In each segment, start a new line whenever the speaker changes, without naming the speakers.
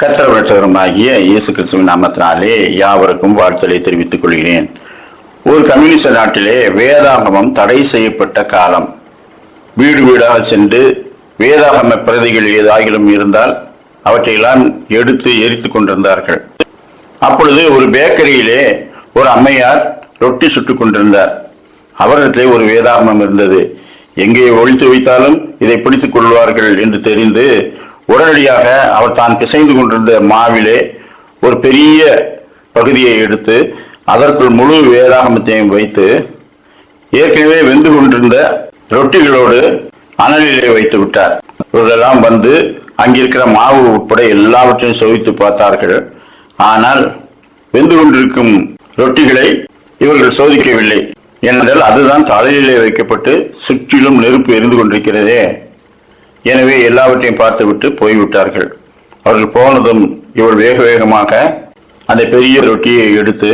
கர்த்தர் ரட்சகருமாகிய இயேசு கிறிஸ்துவின் நாமத்தினாலே யாவருக்கும் வாழ்த்தலை தெரிவித்துக் கொள்கிறேன். ஒரு கம்யூனிஸ்ட் நாட்டிலே வேதாகமம் தடை செய்யப்பட்ட காலம். வீடு வீடாக சென்று வேதாகம பிரதிகள் ஏதாகிலும் இருந்தால் அவற்றையெல்லாம் எடுத்து எரித்துக் கொண்டிருந்தார்கள். அப்பொழுது ஒரு பேக்கரியிலே ஒரு அம்மையார் ரொட்டி சுட்டுக் கொண்டிருந்தார். அவரிடத்திலே ஒரு வேதாகமம் இருந்தது. எங்கே ஒழித்து வைத்தாலும் இதை பிடித்துக் கொள்வார்கள் என்று தெரிந்து உடனடியாக அவர் தான் பிசைந்து கொண்டிருந்த மாவிலே ஒரு பெரிய பகுதியை எடுத்து அதற்குள் முழு வேதாகமத்தையும் வைத்து ஏற்கனவே வெந்து கொண்டிருந்த ரொட்டிகளோடு அனலிலே வைத்து விட்டார். இவர்களெல்லாம் வந்து அங்கிருக்கிற மாவு உட்பட எல்லாவற்றையும் சோதித்து பார்த்தார்கள். ஆனால் வெந்து கொண்டிருக்கும் ரொட்டிகளை இவர்கள் சோதிக்கவில்லை. ஏனென்றால் அதுதான் தலையிலே வைக்கப்பட்டு சுற்றிலும் நெருப்பு எரிந்து கொண்டிருக்கிறதே. எனவே எல்லாவற்றையும் பார்த்துவிட்டு போய்விட்டார்கள். அவர்கள் போனதும் இவள் வேக வேகமாக அந்த பெரிய ரொட்டியை எடுத்து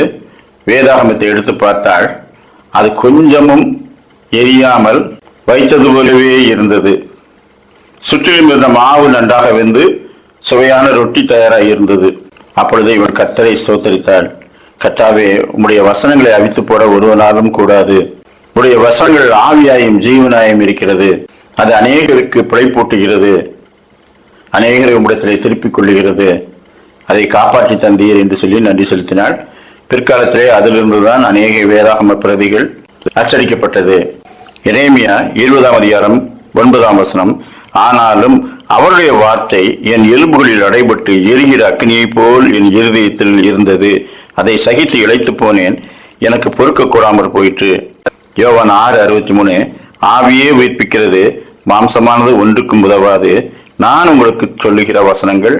வேதாகமத்தை எடுத்து பார்த்தாள். அது கொஞ்சமும் எரியாமல் வைத்தது போலவே இருந்தது. சுற்றிலும் இருந்த மாவு நன்றாக வெந்து சுவையான ரொட்டி தயாராக இருந்தது. அப்பொழுது இவள் கர்த்தரை ஸ்தோத்தரித்தாள். கர்த்தாவே, உம்முடைய வசனங்களை அவித்து போட ஒருவனாலும் கூடாது. உம்முடைய வசனங்கள் ஆவியாயும் ஜீவனாயும் இருக்கிறது. அது அநேகருக்கு பிழைப்பூட்டுகிறது, அநேகரை உம்மிடத்திலே திருப்பிக் கொள்ளுகிறது. அதை காப்பாற்றி தந்தீர் என்று சொல்லி நன்றி செலுத்தினாள். பிற்காலத்திலே அதிலிருந்துதான் அநேக வேதாகம பிரதிகள் அச்சடிக்கப்பட்டது. எரேமியா 20ஆம் அதிகாரம் 9ஆம் வசனம், ஆனாலும் அவருடைய வார்த்தை என் எலும்புகளில் அடைபட்டு எரிகிற அக்னியை போல் என் இருதயத்தில் இருந்தது. அதை சகித்து இழைத்து போனேன், எனக்கு பொறுக்க கூடாமற் போயிற்று. யோவான் 6:63, ஆவியே உயிர்ப்பிக்கிறது, மாம்சமானது ஒன்றுக்கும் உதவாது. நான் உங்களுக்கு சொல்லுகிற வசனங்கள்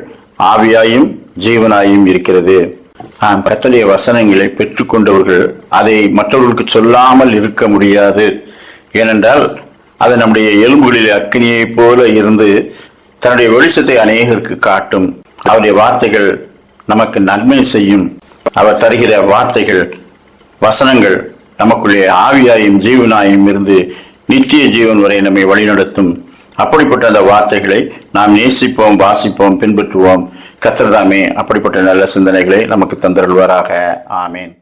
ஆவியாயும் ஜீவனாயும் இருக்கிறது. கர்த்தருடைய வசனங்களை பெற்றுக்கொண்டவர்கள் அதை மற்றவர்களுக்கு சொல்லாமல் இருக்க முடியாது. ஏனென்றால் அது நம்முடைய எலும்புகளில் அக்கினியை போல இருந்து தன்னுடைய வெளிச்சத்தை அநேகருக்கு காட்டும். அவருடைய வார்த்தைகள் நமக்கு நன்மை செய்யும். அவர் தருகிற வார்த்தைகள், வசனங்கள் நமக்குள்ளே ஆவியாயும் ஜீவனாயும் இருந்து நித்திய ஜீவன் வரை நம்மை வழிநடத்தும். அப்படிப்பட்ட அந்த வார்த்தைகளை நாம் நேசிப்போம், வாசிப்போம், பின்பற்றுவோம். கர்த்தர் தாமே அப்படிப்பட்ட நல்ல சிந்தனைகளை நமக்கு தந்தருள்வாராக. ஆமேன்.